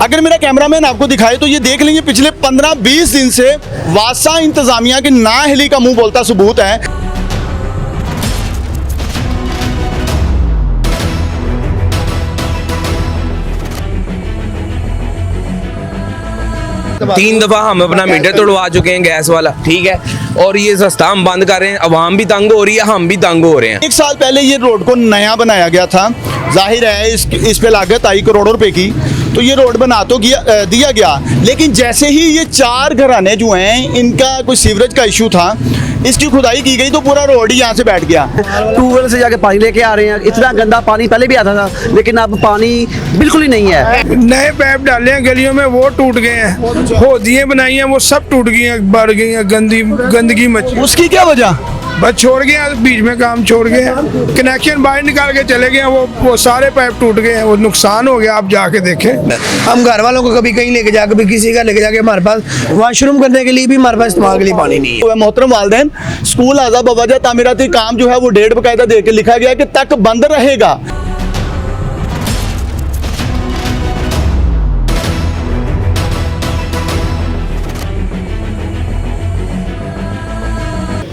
अगर मेरा कैमरामैन आपको दिखाए तो ये देख लेंगे पिछले 15-20 दिन से वासा इंतजामिया के ना हिली का मुंह बोलता सबूत है। तीन दफा हम अपना मीटर तोड़वा चुके हैं गैस वाला, ठीक है, और ये सस्ता हम बंद कर रहे हैं, अवाम भी तंग हो रही है, हम भी तंग हो रहे हैं। 1 साल पहले ये रोड को नया बनाया गया था, जाहिर है इस पे लागत आई करोड़ों रुपए की, तो ये रोड बना तो दिया गया, लेकिन जैसे ही ये 4 घराने जो हैं इनका कोई सीवरेज का इशू था, इसकी खुदाई की गई तो पूरा रोड ही यहाँ से बैठ गया। ट्यूबवेल से जाके पानी लेके आ रहे हैं, इतना गंदा पानी पहले भी आता था लेकिन अब पानी बिल्कुल ही नहीं है। नए पाइप डाले हैं गलियों में, वो टूट गए हैं, होदियाँ बनाई हैं वो सब टूट गई हैं, बढ़ गई हैं, गंदगी मची। उसकी क्या वजह? बस छोड़ गए हैं, बीच में काम छोड़ गए हैं, कनेक्शन बाहर निकाल के चले गए हैं, वो सारे पाइप टूट गए हैं, वो नुकसान हो गया। आप जाके देखें, हम घर वालों को कभी कहीं लेके जा, कभी किसी का लेके जाके, हमारे पास वॉशरूम करने के लिए भी हमारे पास इस्तेमाल के लिए पानी नहीं है। मोहतरम वालिदैन, स्कूल आज़ा बवजह तामीराती काम जो है वो डेट बाकायदा दे के लिखा गया कि तक बंद रहेगा।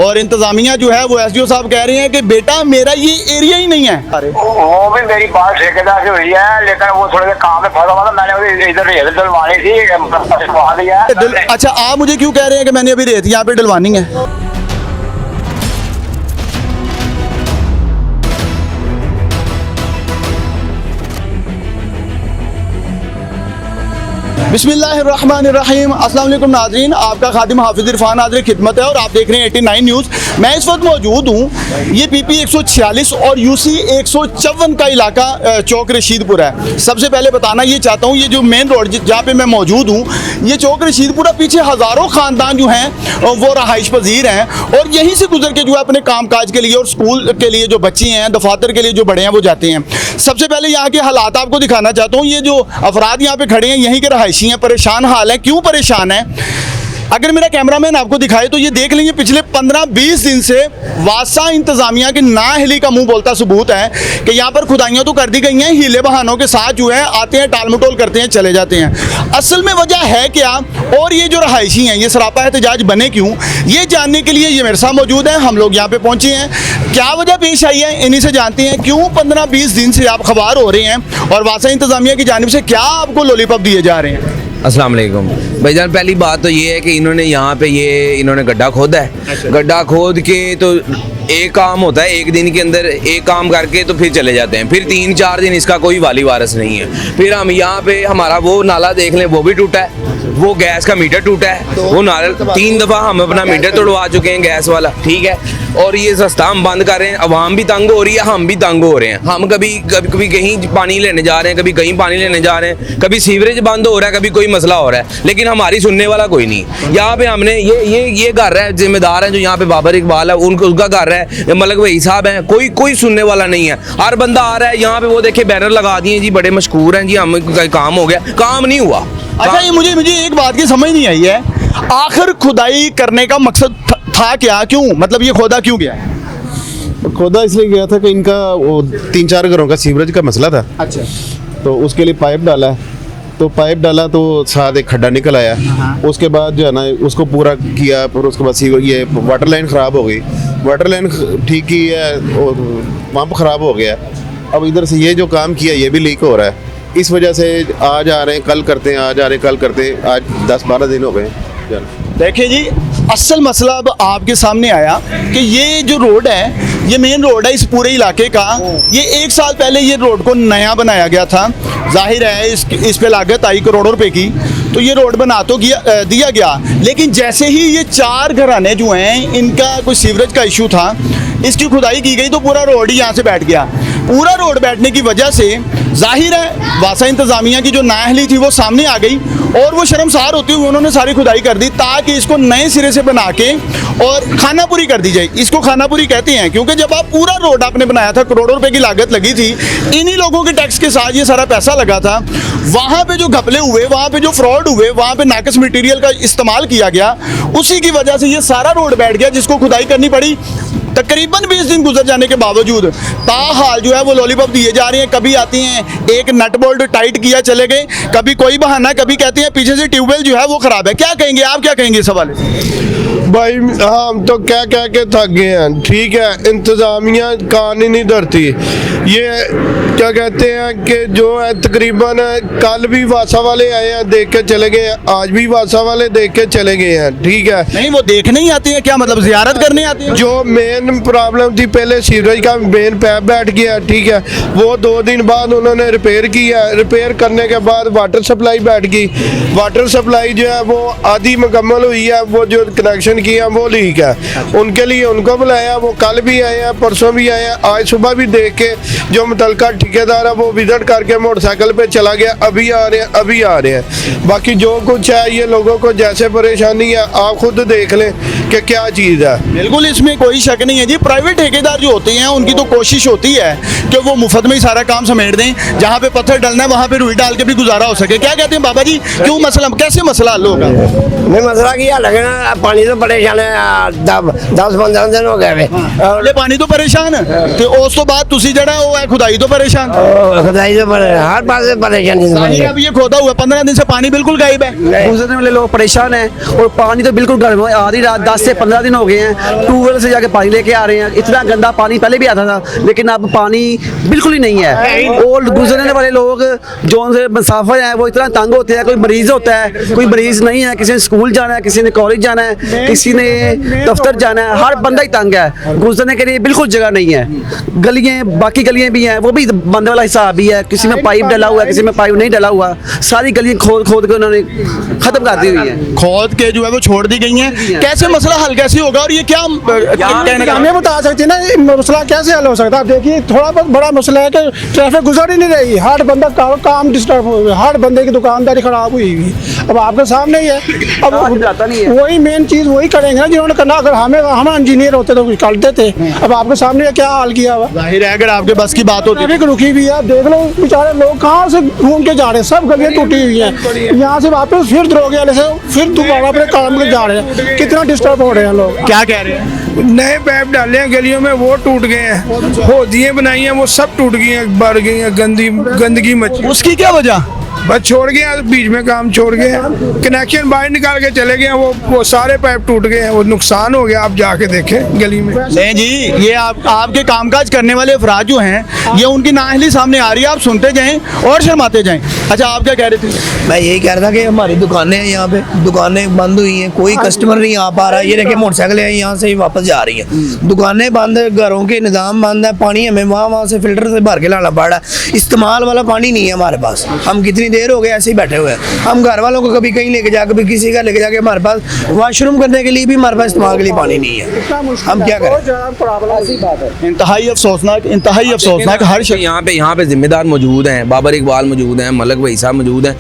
और इंतजामिया जो है वो एसडीओ साहब कह रहे हैं कि बेटा मेरा ये एरिया ही नहीं है। वो भी मेरी बात ठेकेदार से हुई है, लेकिन वो थोड़े से काम में फंसा हुआ था, मैंने इधर रेत डलवानी थी, वहाँ दिया। अच्छा, आप मुझे क्यों कह रहे हैं कि मैंने अभी रेत यहाँ पे डलवानी है? बिस्मिल्लाहिर्रहमानिर्रहीम। अस्सलाम वालेकुम नाज़रीन, आपका खादिम हाफिज़ इरफान हाज़िर खिदमत है और आप देख रहे हैं 89 न्यूज़। मैं इस वक्त मौजूद हूँ, ये पीपी 146 और यूसी 154 का इलाका चौक रशीदपुर है। सबसे पहले बताना ये चाहता हूँ, ये जो मेन रोड जहाँ पे मैं मौजूद हूँ, ये चौक रशीदपुर, पीछे हज़ारों ख़ानदान जो हैं वो रहाइश पजीर हैं और यहीं से गुजर के जो है अपने काम काज के लिए और स्कूल के लिए जो बच्चे हैं, दफातर के लिए जो बड़े हैं वो जाते हैं। सबसे पहले यहाँ के हालात आपको दिखाना चाहता हूँ। ये जो अफराद यहाँ पे खड़े हैं यहीं के रहायशी हैं, परेशान हाल है। क्यों परेशान है? अगर मेरा कैमरामैन आपको दिखाए तो ये देख लेंगे पिछले 15-20 दिन से वासा इंतजामिया के ना हिली का मुंह बोलता सबूत है कि यहाँ पर खुदाइयाँ तो कर दी गई हैं, हीले बहानों के साथ जो है आते हैं, टाल मटोल करते हैं, चले जाते हैं। असल में वजह है क्या और ये जो रहायशी हैं ये सरापा एहतजाज बने क्यों, ये जानने के लिए ये मेरे साथ मौजूद है। हम लोग यहाँ पे पहुँचे हैं, क्या वजह पेश आई है इन्हीं से जानते हैं। क्यों 15-20 दिन से आप खबर हो रहे हैं और वासा इंतजामिया की जानिब से क्या आपको लॉलीपॉप दिए जा रहे हैं? अस्सलाम वालेकुम भाईजान, पहली बात तो ये है कि इन्होंने यहाँ पे इन्होंने गड्ढा खोदा है। गड्ढा खोद के तो एक काम होता है, एक दिन के अंदर एक काम करके तो फिर चले जाते हैं, फिर 3-4 दिन इसका कोई वाली वारस नहीं है। फिर हम यहाँ पे हमारा वो नाला देख लें, वो भी टूटा है, वो गैस का मीटर टूटा है, वो नाला 3 दफ़ा हम अपना मीटर तोड़वा चुके हैं गैस वाला, ठीक है, और ये सस्ता हम बंद कर रहे हैं, अवाम भी तंग हो रही है, हम भी तंग हो रहे हैं। हम कभी कहीं पानी लेने जा रहे हैं, कभी कहीं पानी लेने जा रहे हैं, कभी सीवरेज बंद हो रहा है, कभी कोई मसला हो रहा है, लेकिन हमारी सुनने वाला कोई नहीं। यहाँ पे हमने ये घर है, जिम्मेदार है जो यहाँ पे बाबर इकबाल है, उसका घर है, मलक भाई साहब हैं, कोई सुनने वाला नहीं है। हर बंदा आ रहा है यहाँ पे, वो देखे बैनर लगा दिए जी, बड़े मशहूर हैं जी, हम काम हो गया, काम नहीं हुआ। अच्छा, ये मुझे एक बात की समझ नहीं आई है, आखिर खुदाई करने का मकसद था क्या? क्यों, मतलब ये खोदा क्यों गया है? खोदा इसलिए गया था कि इनका वो 3-4 घरों का सीवरेज का मसला था। अच्छा, तो उसके लिए पाइप डाला, तो पाइप डाला तो साथ एक खड्डा निकल आया। उसके बाद जो है ना उसको पूरा किया, फिर उसके बाद ये वाटर लाइन ख़राब हो गई, वाटर लाइन ठीक की है और पंप ख़राब हो गया। अब इधर से ये जो काम किया ये भी लीक हो रहा है, इस वजह से आज आ रहे हैं कल करते हैं, आज आ रहे हैं कल करते हैं, आज 10-12 दिन हो गए। देखिए जी, असल मसला अब आपके सामने आया कि ये जो रोड है, ये मेन रोड है इस पूरे इलाके का। ये 1 साल पहले ये रोड को नया बनाया गया था, जाहिर है इस पे लागत आई करोड़ों रुपए की, तो ये रोड बना तो दिया गया, लेकिन जैसे ही ये 4 घराने जो हैं इनका कोई सीवरेज का इशू था, इसकी खुदाई की गई तो पूरा रोड ही यहाँ से बैठ गया। पूरा रोड बैठने की वजह से जाहिर है वासा इंतजामिया की जो नाअहली थी वो सामने आ गई और वो शर्मसार होते हुए उन्होंने सारी खुदाई कर दी ताकि इसको नए सिरे से बना के और खानापुरी कर दी जाए। इसको खानापुरी कहते हैं क्योंकि जब आप पूरा रोड आपने बनाया था, करोड़ों रुपए की लागत लगी थी, इन्हीं लोगों के टैक्स के साथ ये सारा पैसा लगा था। वहाँ पे जो घपले हुए, वहाँ पे जो फ्रॉड हुए, वहाँ पे नाकस मटेरियल का इस्तेमाल किया गया, उसी की वजह से ये सारा रोड बैठ गया जिसको खुदाई करनी पड़ी। तकरीबन 20 दिन गुजर जाने के बावजूद ताहाल जो है वो लॉलीपॉप दिए जा रही हैं। कभी आती हैं एक नट बोल्ट टाइट किया चले गए, कभी कोई बहाना, कभी कहती हैं पीछे से ट्यूबवेल जो है वो खराब है। क्या कहेंगे आप, क्या कहेंगे इस हवाले से? भाई हम तो कह कह के थक गए हैं। ठीक है, इंतज़ामिया कान ही नहीं धरती। ये क्या कहते हैं कि जो है तकरीबन कल भी वासा वाले आए हैं, देख के चले गए हैं, आज भी वासा वाले देख के चले गए हैं। ठीक है, नहीं वो देखने ही आती है, क्या मतलब जियारत करने आती है? जो मेन प्रॉब्लम थी पहले सीवरेज का मेन पैप बैठ गया। ठीक है, वो 2 दिन बाद उन्होंने रिपेयर किया। रिपेयर करने के बाद वाटर सप्लाई बैठ गई। वाटर सप्लाई जो है वो आधी मुकम्मल हुई है, वो जो कनेक्शन किया वो लीक है। उनके लिए उनको बुलाया, वो कल भी आए हैं, परसों भी आए हैं, आज सुबह भी देख के जो मुतलका ठेकेदार है वो विजिट करके मोटरसाइकिल पे चला गया। अभी आ रहे हैं, अभी आ रहे हैं। बाकी जो कुछ है ये लोगों को जैसे परेशानी है आप खुद देख लें कि क्या चीज़ है। बिल्कुल, इसमें कोई शक नहीं है जी। प्राइवेट ठेकेदार जो होते हैं उनकी तो कोशिश होती है कि वो मुफ्त में ही सारा काम समेट दें। जहाँ पे पत्थर डलना है वहाँ पे रुई डाल के भी गुजारा हो सके। क्या कहते हैं बाबा जी, क्यों मसला, कैसे मसला हल होगा? नहीं मसला क्या लगना, पानी तो परेशान है। 10-15 दिन हो गए ले पानी तो परेशान है तो उस तो बाद तुसी जड़ा वो है खुदाई तो परेशान। खुदाई तो हर पास से परेशानी। अब ये खोदा हुआ 15 दिन से पानी बिल्कुल गायब है। गुजरने वाले लोग परेशान हैं और पानी तो बिल्कुल गर्म है। आधी रात 10 से 15 दिन हो गए हैं, ट्यूबवेल से जाके पानी लेके आ रहे हैं। इतना गंदा पानी पहले भी आता था, लेकिन अब पानी बिल्कुल ही नहीं है। और गुजरने वाले लोग जो उनसे मुसाफिर हैं वो इतना तंग होते हैं। कोई मरीज होता है, कोई मरीज नहीं है, किसी ने स्कूल जाना है, किसी ने कॉलेज जाना है, किसी ने दफ्तर जाना है, हर बंदा ही तंग है। गुजरने के लिए बिल्कुल जगह नहीं है। गलियाँ, बाकी गलियाँ भी हैं, वो भी बंद वाला हिसाब भी है। किसी में पाइप डला हुआ है, किसी में पाइप नहीं डला हुआ। सारी गलियाँ खोद खोद के उन्होंने खत्म कर दी हुई है, खोद के जो है वो छोड़ दी गई हैं। कैसे मसला हल कैसे होगा और ये क्या कहने का? हमें बता सकते हैं ना ये मसला कैसे हल हो सकता है? देखिए थोड़ा बहुत बड़ा मसला है कि ट्रैफिक गुजर ही नहीं रही। हर बंदा काम डिस्टर्ब हो गया, हर बंदे की दुकानदारी खराब हुई हुई। अब आपके सामने ही है, अब वही मेन चीज़ वही करेंगे ना जिन्होंने करना। अगर हम इंजीनियर होते तो कुछ कर देते। अब आपके सामने क्या हाल किया हुआ। जाहिर है अगर आपके बस की बात होती है। ट्रैफिक रुकी हुई है, देख लो बेचारे लोग कहाँ से घूम के जा रहे हैं, सब गलियाँ टूटी हुई हैं। यहाँ से वापस फिर दरोगे वाले से फिर दोबारा अपने काम में जा रहे हैं। कितना डिस्टर्ब हो रहे हैं लोग। क्या कह रहे हैं? नए पैप डाले हैं गलियों में, वो टूट गए हैं। होदियाँ बनाई हैं वो सब टूट गई हैं, बढ़ गई हैं, गंदगी मची। उसकी क्या वजह? बस छोड़ गए, बीच में काम छोड़ गए, कनेक्शन बाहर निकाल के चले गए। वो सारे पाइप टूट गए हैं, वो नुकसान हो गया। आप जाके देखें गली में। नहीं जी, ये आपके कामकाज करने वाले अफराद जो हैं ये उनकी नाअहली सामने आ रही है, आप सुनते जाएं और शर्माते जाएं। अच्छा, आप क्या कह रहे थे? मैं यही कह रहा था कि हमारी दुकानें हैं, यहाँ पे दुकानें बंद हुई हैं, कोई कस्टमर नहीं आ पा रहा है। ये देखिए मोटरसाइकिल यहाँ से ही वापस जा रही हैं, दुकानें बंद, घरों के निज़ाम बंद है। पानी हमें वहाँ से फिल्टर से भर के लाना पड़ रहा है। इस्तेमाल वाला पानी नहीं है हमारे पास। हम कितनी देर हो गए ऐसे ही बैठे हुए हैं। हम घर वालों को कभी कहीं लेके जाकर, किसी का लेके जाके, हमारे पास वॉशरूम करने के लिए भी हमारे पास इस्तेमाल के लिए पानी नहीं है। हम क्या करें? इंतहाई अफसोसनाक हर शख्स यहाँ पे जिम्मेदार मौजूद हैं, बाबर इकबाल मौजूद हैं, मलक भाई साहब मौजूद हैं,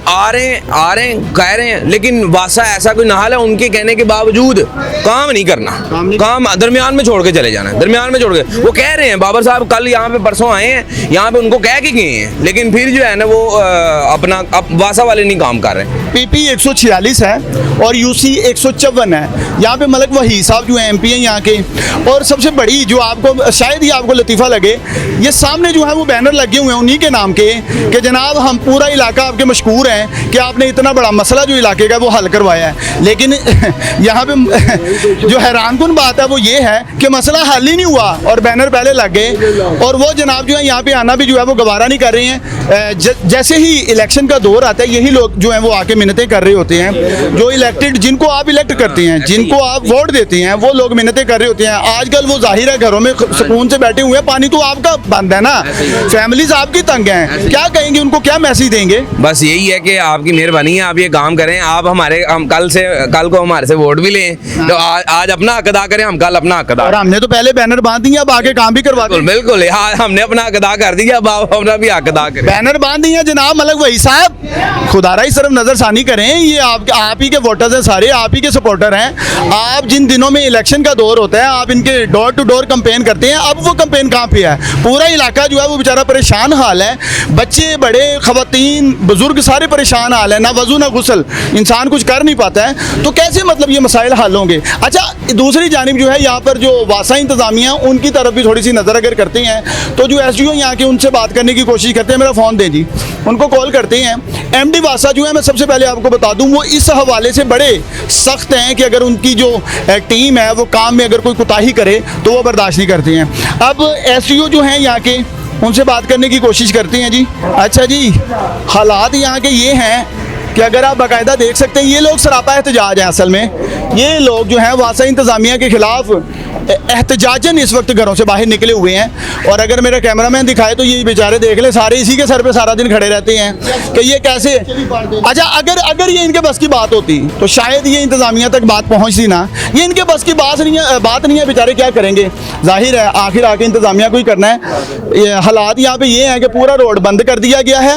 आ रहे हैं कह रहे हैं, लेकिन वासा ऐसा कोई नाहाल है उनके कहने के बावजूद काम नहीं करना, काम दरमियान में छोड़ के चले जाना है, दरमियान में छोड़ के। वो कह रहे हैं बाबर साहब कल यहाँ पे परसों आए हैं, यहाँ पे उनको कह के गए हैं, लेकिन फिर जो है ना वो अपना वासा वाले नहीं काम कर रहे। PP 146 है और UC 154 है। यहाँ पे मलक वही साहब जो है MP हैं यहाँ के। और सबसे बड़ी जो आपको शायद ही आपको लतीफ़ा लगे, ये सामने जो है वो बैनर लगे हुए हैं उन्हीं के नाम के कि जनाब हम पूरा इलाका आपके मशहूर हैं कि आपने इतना बड़ा मसला जो इलाके का वो हल करवाया है। लेकिन यहाँ पे जो हैरानकुन बात है वो ये है कि मसला हल ही नहीं हुआ और बैनर पहले लग गए। और वो जनाब जो है यहाँ पे आना भी जो है वो गवारा नहीं कर रहे हैं। जैसे ही इलेक्शन का दौर आता है यही लोग जो हैं वो आके मिन्नतें कर रहे होते हैं। जो इलेक्टेड, जिनको आप इलेक्ट करते हैं, जिनको आप वोट देते हैं, वो लोग मिन्नतें कर रहे होते हैं। आजकल वो जाहिर है घरों में सुकून से बैठे हुए हैं, पानी तो आपका बंद है ना, फैमिलीज आपकी तंग हैं। क्या कहेंगे उनको, क्या मैसेज देंगे? बस यही है कि आपकी मेहरबानी है, आप ये काम करें। आप हम कल को हमारे से वोट भी लें, तो आज अपना हक अदा करें, हम कल अपना हक अदा। और हमने तो पहले बैनर बांध दिए, अब आगे काम भी करवा दें। बिल्कुल, हमने अपना हक अदा कर दिया, अब आप अपना भी हक अदा करें। बैनर बांध दिए जनाब, मलक वही साहब, खुदारा ही सिर्फ नजरसानी करें, ये आप ही के वोटर्स हैं, सारे आप ही के सपोर्टर हैं। आप जिन दिनों में इलेक्शन का दौर होता है आप इनके डोर टू डोर कैंपेन करते हैं, अब वो कैंपेन कहाँ पे है? पूरा इलाका जो है वो बेचारा परेशान हाल है, बच्चे बड़े खवातीन बुजुर्ग सारे परेशान हाल है, ना वजू ना गुसल, इंसान कुछ कर नहीं पाता है, तो कैसे मतलब ये मसाइल हल होंगे? अच्छा, दूसरी जानिब जो है यहाँ पर जो वासा इंतजामिया उनकी तरफ भी थोड़ी सी नज़र अगर करते हैं तो जो SDO यहाँ के उनसे बात करने की कोशिश करते हैं, मेरा फ़ोन दें जी, उनको कॉल करते हैं। MD वासा जो है, मैं सबसे पहले आपको बता दूं, वो इस हवाले से बड़े सख्त हैं कि अगर उनकी जो टीम है वो काम में अगर कोई कोताही करे तो वो बर्दाश्त नहीं करते हैं। अब SDO जो हैं यहाँ के, उनसे बात करने की कोशिश करते हैं जी। अच्छा जी, हालात यहाँ के ये हैं कि अगर आप बाकायदा देख सकते हैं, ये लोग सरापा एहतजाज हैं। असल में ये लोग जो हैं वासा इंतज़ामिया के ख़िलाफ़ एहतजाजन इस वक्त घरों से बाहर निकले हुए हैं, और अगर मेरा कैमरामैन दिखाए तो ये बेचारे देख ले, सारे इसी के सर पे सारा दिन खड़े रहते हैं कि ये कैसे। अच्छा, अगर ये इनके बस की बात होती तो शायद ये इंतज़ामिया तक बात पहुँचती ना, ये इनके बस की बात नहीं है, बेचारे क्या करेंगे? जाहिर है आखिर आके इंतज़ामिया को ही करना है। ये हालात यहाँ पे ये हैं कि पूरा रोड बंद कर दिया गया है।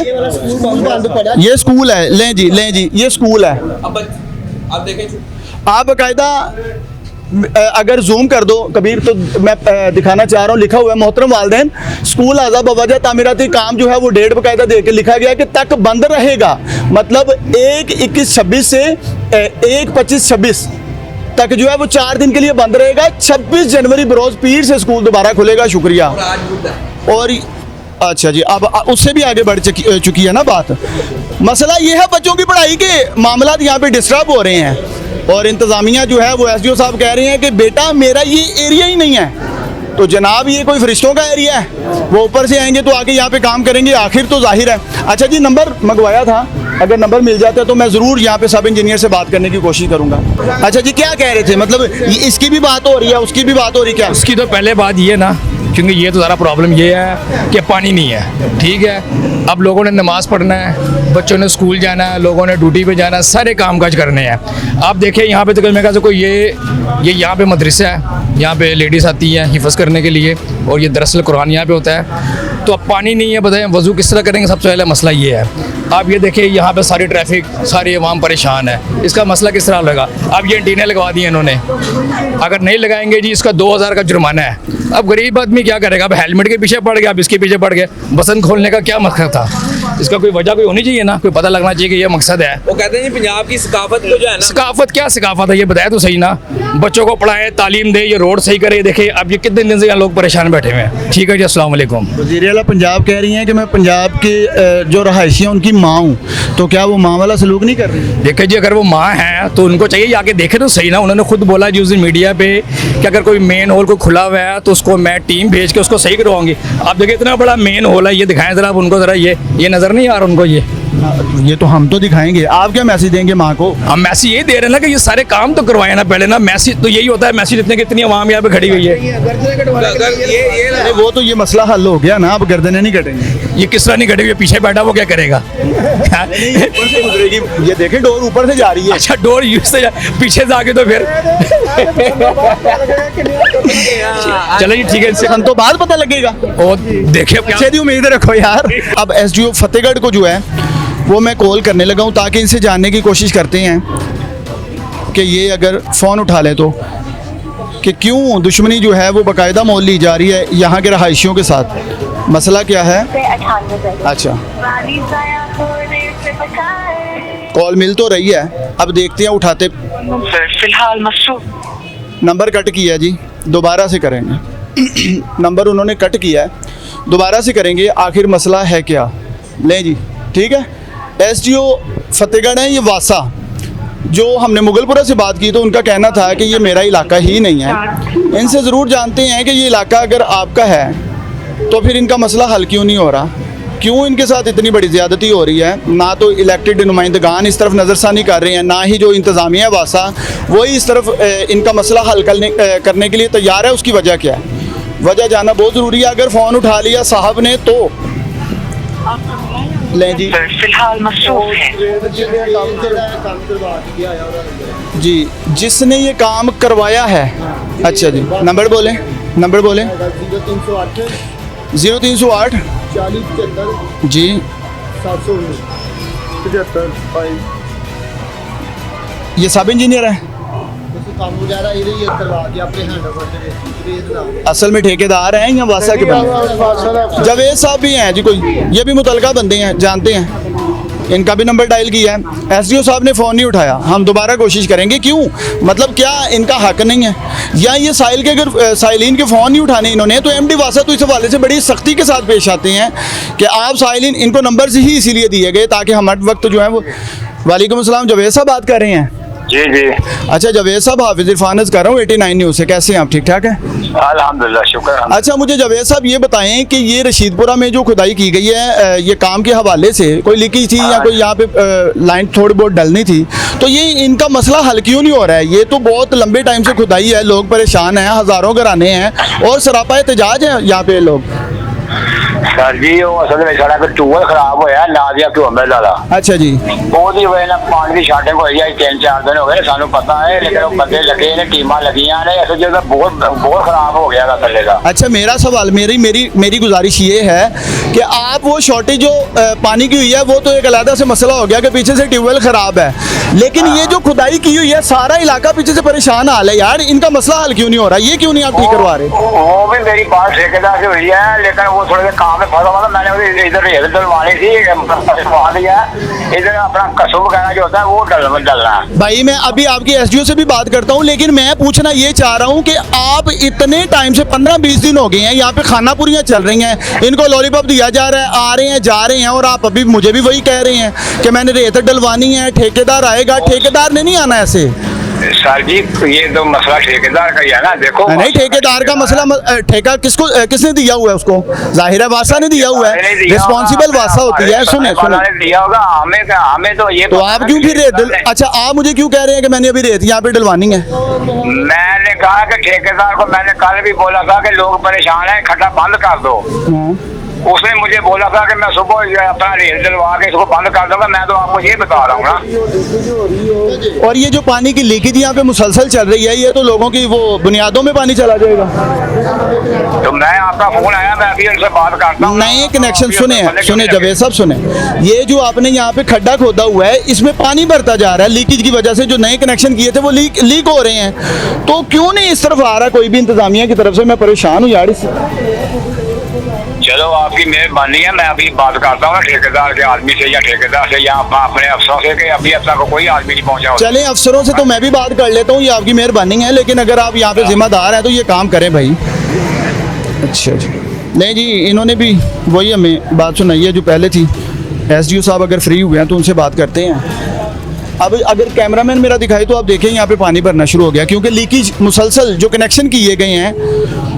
ये स्कूल है, लें जी, ये स्कूल है। अब देखें, आप बाकायदा अगर जूम कर दो कबीर तो मैं दिखाना चाह रहा हूँ, लिखा हुआ है मोहतरम वालिदैन स्कूल आज़ा बवजह तामीराती काम जो है वो डेट बाकायदा दे के लिखा गया कि तक बंद रहेगा, मतलब 1/21/26 से 1/25/26 तक जो है वो 4 दिन के लिए बंद रहेगा। 26 जनवरी बरोज पीर से स्कूल दोबारा खुलेगा। शुक्रिया। और अच्छा जी, अब उससे भी आगे बढ़ चुकी है ना बात। मसला ये है बच्चों की पढ़ाई के मामला यहाँ पे डिस्टर्ब हो रहे हैं, और इंतज़ामिया जो है वो SDO साहब कह रहे हैं कि बेटा मेरा ये एरिया ही नहीं है। तो जनाब ये कोई फरिश्तों का एरिया है, वो ऊपर से आएंगे तो आके यहाँ पे काम करेंगे, आखिर तो जाहिर है। अच्छा जी, नंबर मंगवाया था, अगर नंबर मिल जाता है तो मैं ज़रूर यहाँ पे सब इंजीनियर से बात करने की कोशिश करूँगा। अच्छा जी, क्या कह रहे थे? मतलब इसकी भी बात हो रही है, उसकी भी बात हो रही है क्या? उसकी तो पहले बात ये ना, क्योंकि ये तो ज़्यादा प्रॉब्लम ये है कि पानी नहीं है, ठीक है। अब लोगों ने नमाज़ पढ़ना है, बच्चों ने स्कूल जाना है, लोगों ने ड्यूटी पे जाना है, सारे काम काज करने हैं। आप देखिए यहाँ पे तो मेरे ख्याल से कोई ये यहाँ पे मदरसा है, यहाँ पे लेडीज़ आती हैं हिफ़्ज़ करने के लिए, और ये दरअसल कुरान यहाँ पे होता है। तो अब पानी नहीं है, बताएं वज़ू किस तरह करेंगे? सबसे पहला मसला ये है। आप ये देखिए यहाँ पे सारी ट्रैफिक, सारी आवाम परेशान है, इसका मसला किस तरह होगा? अब ये एंटीने लगवा दिए इन्होंने, अगर नहीं लगाएंगे जी इसका 2000 का जुर्माना है। अब गरीब आदमी क्या करेगा? अब हेलमेट के पीछे पड़ गया, अब इसके पीछे पड़ गए। बसंत खोलने का क्या मकसद था? इसका कोई वजह कोई होनी चाहिए ना, कोई पता लगना चाहिए कि ये मकसद है। वो कहते हैं पंजाब की सकाफत को जो है ना, सकाफत क्या सकाफत है ये बताया तो सही ना। बच्चों को पढ़ाए, तालीम दे, ये रोड सही करे। देखिए अब ये कितने दिन से यहाँ लोग परेशान बैठे हुए हैं। ठीक है जी, अस्सलाम वालेकुम। वज़ीर आला पंजाब कह रही हैं कि मैं पंजाब के जो रहायशी हैं उनकी माँ हूँ, तो क्या वो माँ वाला सलूक नहीं कर रही? देखिए जी, अगर वो माँ है तो उनको चाहिए आके देखे तो सही ना। उन्होंने खुद बोला जी उस दिन मीडिया पे कि अगर कोई मेन होल को खुला हुआ है तो उसको मैं टीम भेज के उसको सही करवाऊंगी। आप देखिए इतना बड़ा मेन होल है, ये दिखाएं ज़रा उनको, ज़रा ये नज़र नहीं आ रहा उनको? ये तो हम तो दिखाएंगे, आप क्या मैसेज देंगे माँ को? हम मैसेज ये दे रहे हैं ना कि ये सारे काम तो करवाए ना पहले ना। मैसेज तो यही होता है, मैसेज इतने कितनी आवाम यहाँ पे खड़ी हुई है। अरे वो तो ये मसला हल हो गया ना, अब गर्दनें नहीं कटेंगी। ये किस तरह नहीं कटेगी? पीछे बैठा वो क्या करेगा? ये देखे डोर ऊपर से जा रही है। अच्छा, डोर यूज से पीछे से आगे तो फिर चलो जी, ठीक है, इससे तो बाद पता लगेगा। और देखिए अच्छे दी उम्मीद रखो यार। अब SDO फतेहगढ़ को जो है वो मैं कॉल करने लगा हूँ ताकि इनसे जानने की कोशिश करते हैं कि ये अगर फ़ोन उठा ले तो कि क्यों दुश्मनी जो है वो बाकायदा मोल ली जा रही है यहाँ के रहायशियों के साथ। मसला क्या है? अच्छा, कॉल मिल तो रही है, अब देखते हैं उठाते। फिलहाल मसरूफ नंबर कट किया जी, दोबारा से करेंगे। नंबर उन्होंने कट किया है, दोबारा से करेंगे। आखिर मसला है क्या? लें जी, ठीक है। SDO फतेहगढ़ है, ये वासा। जो हमने मुगलपुरा से बात की तो उनका कहना था कि ये मेरा इलाका ही नहीं है। इनसे ज़रूर जानते हैं कि ये इलाका अगर आपका है तो फिर इनका मसला हल क्यों नहीं हो रहा, क्यों इनके साथ इतनी बड़ी ज़्यादती हो रही है। ना तो इलेक्टेड नुमाइंदगान इस तरफ नज़रसानी कर रहे हैं, ना ही जो इंतज़ामिया वासा वही इस तरफ इनका मसला हल करने के लिए तैयार है। उसकी वजह क्या है? वजह जानना बहुत ज़रूरी है। अगर फ़ोन उठा लिया साहब ने तो लें जी, फिलहाल मसरूफ है जी, जिसने ये काम करवाया है। अच्छा जी, नंबर बोलें, नंबर बोलें। 0308 जी ये सब इंजीनियर है, असल में ठेकेदार हैं या वासा के बंदे? जावेद साहब भी हैं जी, कोई ये भी मुतलका बंदे हैं, जानते हैं, इनका भी नंबर डायल किया है। एसडीओ साहब ने फ़ोन नहीं उठाया, हम दोबारा कोशिश करेंगे। क्यों, मतलब क्या इनका हक नहीं है, या ये साहिल के अगर साहिलीन के फ़ोन नहीं उठाने इन्होंने, तो एमडी वासा तो इस हवाले से बड़ी सख्ती के साथ पेश आते हैं कि आप साहिलीन, इनको नंबर से ही इसीलिए दिए गए ताकि हम हर वक्त जो है वो। वालेकुम अस्सलाम, जावेद साहब बात कर रहे हैं? जी जी। अच्छा जावेद साहब, हाफिज इरफान अर्ज़ कर रहा हूँ 89 न्यूज़ से, कैसे हैं आप? ठीक ठाक हैं? अल्हम्दुलिल्लाह, शुक्र। अच्छा मुझे जावेद साहब ये बताएं कि ये रशीदपुरा में जो खुदाई की गई है, ये काम के हवाले से कोई लीकेज थी या कोई यहाँ पे लाइन थोड़ी बहुत डलनी थी, तो ये इनका मसला हल क्यों नहीं हो रहा है? ये तो बहुत लंबे टाइम से खुदाई है, लोग परेशान हैं, हज़ारों घराने हैं और सरापा एहतजाज है यहाँ पे लोग। सर जी वो असल में साढ़ा टूबल खराब होया ना दिया क्यों हमें ज़्यादा। अच्छा जी। बहुत ही वजह पानी की शार्टेज हो गई, 3-4 दिन हो गए सानू पता है, लेकिन वो बंदे लगे ने, टीमां लगियां ने, असल जो बहुत बहुत खराब हो गया थल्ले का। अच्छा मेरा सवाल, मेरी गुजारिश ये है कि आप वो शॉर्टेज जो पानी की हुई है वो तो एक अलग से मसला हो गया कि पीछे से ट्यूबवेल खराब है, लेकिन ये जो खुदाई की हुई है सारा इलाका पीछे से परेशान हाल है यार, इनका मसला हल क्यों नहीं हो रहा? ये क्यों नहीं आप ठीक करवा रहे? वो भी मेरी बात ठेकेदार से हुई है, लेकिन वो थोड़े से काम में फंसा हुआ था, मैंने इधर रेत डलवानी थी, इधर अपना कसुब वगैरह जो होता है वो डलना है। भाई मैं अभी आपकी एसडीओ से भी बात करता हूँ, लेकिन मैं पूछना ये चाह रहा हूँ कि आप इतने टाइम से 15-20 दिन हो गए हैं यहाँ पे खाना पूरियाँ चल रही हैं, इनको लॉलीपॉप दिया जा रहा है, आ रहे हैं जा रहे हैं, और आप अभी मुझे भी वही कह रहे हैं कि मैंने रेत डलवानी है, ठेकेदार आएगा। ठेकेदार ने नहीं आना ऐसे सर जी, ये तो मसला ठेकेदार का ही है ना। देखो नहीं, ठेकेदार का मसला, ठेका किसने दिया हुआ है उसको? जाहिर है वासा ने दिया हुआ है, रिस्पॉन्सिबल वासा होती है। सुने दिया होगा हमें तो ये, तो आप क्यों फिर रेत, अच्छा आप मुझे क्यों कह रहे हैं कि मैंने अभी रेत यहाँ पे डलवानी है? मैंने कहा कि ठेकेदार को मैंने कल भी बोला था कि लोग परेशान हैं, खड्डा बंद कर दो। उसने मुझे बोला था कि मैं सुबह अपना रेत डलवा के इसको बंद कर दूंगा, मैं तो आपको ये बता रहा हूँ ना। और ये जो पानी की लीकेज यहाँ पे मुसलसल चल रही है, ये तो लोगों की वो बुनियादों में पानी चला जाएगा। तो मैं आपका फोन आया, मैं अभी उनसे बात करता हूँ। नए कनेक्शन सुने जावेद साहब सुने, ये जो आपने यहाँ पे खड्डा खोदा हुआ है इसमें पानी भरता जा रहा है, लीकेज की वजह से जो नए कनेक्शन किए थे वो लीक हो रहे हैं, तो क्यों नहीं इस तरफ आ रहा कोई भी इंतजामिया की तरफ से? मैं परेशान हूँ यार इससे। चलो आपकी मेहरबानी है, मैं अभी बात करता हूँ ठेकेदार के आदमी से या ठेकेदार से या अपने अफसरों से, कि अभी अब तक कोई आदमी नहीं पहुँचा। चलें अफसरों से तो मैं भी बात कर लेता हूँ, ये आपकी मेहरबानी है, लेकिन अगर आप यहाँ पे जिम्मेदार हैं तो ये काम करें भाई। अच्छा जी, नहीं जी इन्होंने भी वही हमें बात सुनाई है जो पहले थी। एसडीओ साहब अगर फ्री हुए हैं तो उनसे बात करते हैं। अब अगर कैमरामैन मेरा दिखाए तो आप देखें यहाँ पे पानी भरना शुरू हो गया, क्योंकि लीकेज मुसलसल जो कनेक्शन किए गए हैं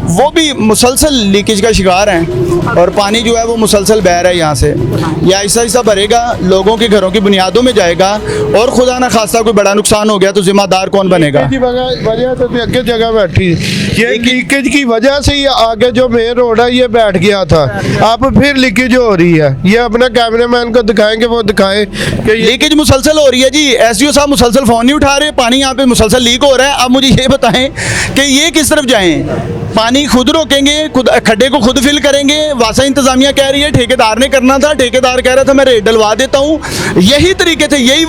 वो भी मुसलसल लीकेज का शिकार हैं, और पानी जो है वो मुसलसल बह रहा है यहाँ से। यह ऐसा ऐसा भरेगा, लोगों के घरों की बुनियादों में जाएगा, और खुदा ना खास्ता कोई बड़ा नुकसान हो गया तो जिम्मेदार कौन बनेगा? वजह तो आगे जगह बैठी, ये लीकेज की वजह से ही आगे जो मेन रोड है ये बैठ गया था, अब फिर लीकेज हो रही है। ये अपने कैमरामैन को दिखाएंगे, वो दिखाए कि लीकेज मुसलसल हो रही है जी। एसडीओ साहब मुसलसल फ़ोन नहीं उठा रहे, पानी यहाँ पे मुसलसल लीक हो रहा है। अब मुझे ये बताएं कि ये किस तरफ जाएं? पानी खुद रोकेंगे, खुद खड्डे को खुद फिल करेंगे? वासा इंतजामिया कह रही है ठेकेदार ने करना था, ठेकेदार कह रहा था मैं रेत डलवा देता हूँ। यही तरीके थे, यही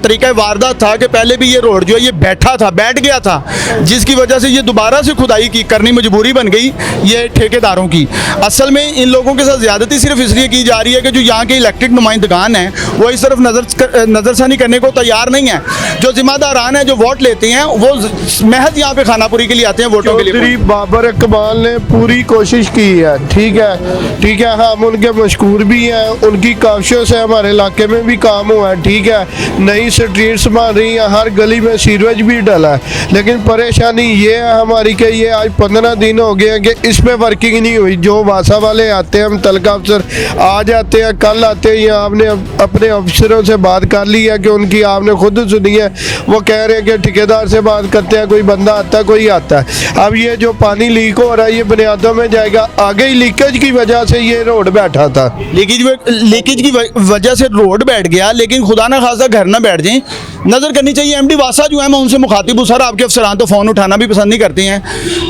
तरीका वारदात था कि पहले भी ये रोड जो है ये बैठ गया था, जिसकी वजह से ये दोबारा से खुदाई की करनी मजबूरी बन गई ये ठेकेदारों की। असल में इन लोगों के साथ ज़्यादती सिर्फ इसलिए की जा रही है कि जो यहाँ के इलेक्टेड नुमाइंदगान हैं वो इस तरफ नज़रसानी करने को तैयार नहीं है। जो जिम्मेदारान हैं, जो वोट लेते हैं, वो महज यहाँ पे खानापुरी के लिए आते हैं वोटों के लिए। बाबर इकबाल ने पूरी कोशिश की है, ठीक है, हम उनके मशहूर भी हैं, उनकी काविशों से हमारे इलाके में भी काम हुआ है, ठीक है। नई स्ट्रीट्स बन रही हैं, हर गली में सीवरेज भी डला है, लेकिन परेशानी ये है हमारी कि ये आज 15 दिन हो गए हैं कि इस पर वर्किंग नहीं हुई। जो वासा वाले आते हैं, हम तलका अफसर आ जाते हैं, कल आते हैं, यहाँ आपने अपने अफसरों से बात कर ली है कि उनकी आपने खुद सुनी है, वो कह रहे हैं कि ठेकेदार से बात करते हैं, कोई बंदा आता है, कोई आता है। अब ये जो पानी लीक हो रहा है ये बुनियादों में जाएगा, आगे ही लीकेज की वजह से ये रोड बैठा था। लीकेज की वजह से रोड बैठ गया, लेकिन खुदा ना खासा घर ना बैठ जाए। नज़र करनी चाहिए। MD वासा जो है मैं उनसे मुखातिब हूँ, सर आपके अफसरान तो फ़ोन उठाना भी पसंद नहीं करते हैं,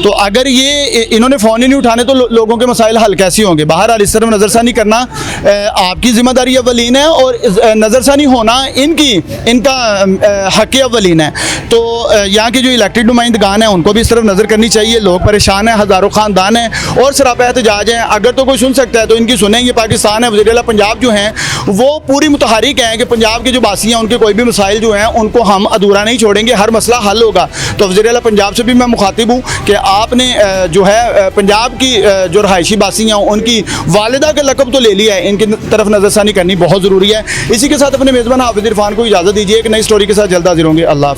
तो अगर ये इन्होंने फ़ोन ही नहीं उठाने तो लोगों के मसाइल हल कैसे होंगे? बहरहाल इस तरफ नज़रसानी करना आपकी ज़िम्मेदारी अव्वलीन है और नज़रसानी होना इनका हक़ अव्वलीन है। तो यहाँ के जो इलेक्टेड नुमाइंदगान हैं उनको भी इस तरफ नज़र करनी चाहिए। लोग परेशान हैं, हज़ारों ख़ानदान हैं और सरापा एहतजाज हैं। अगर तो कोई सुन सकता है तो इनकी सुने। ये पाकिस्तान है, वज़ीर आला पंजाब जो हैं वो पूरी मुतहरिक हैं कि पंजाब के जो बासी हैं उनके कोई भी मसाइल जो हैं उनको हम अधूरा नहीं छोड़ेंगे, हर मसला हल होगा। तो वज़ीर आला पंजाब से भी मैं मुखातिब हूँ कि आपने जो है पंजाब की जो रहायशी बासी हैं उनकी वालिदा का लक़ब तो ले लिया है, इनकी तरफ नज़रसानी करनी बहुत ज़रूरी है। इसी के साथ अपने मेज़बान हाफिज़ इरफान को इजाज़त दीजिए। एक नई स्टोरी के साथ जल्द हाज़िर होंगे। अल्लाह।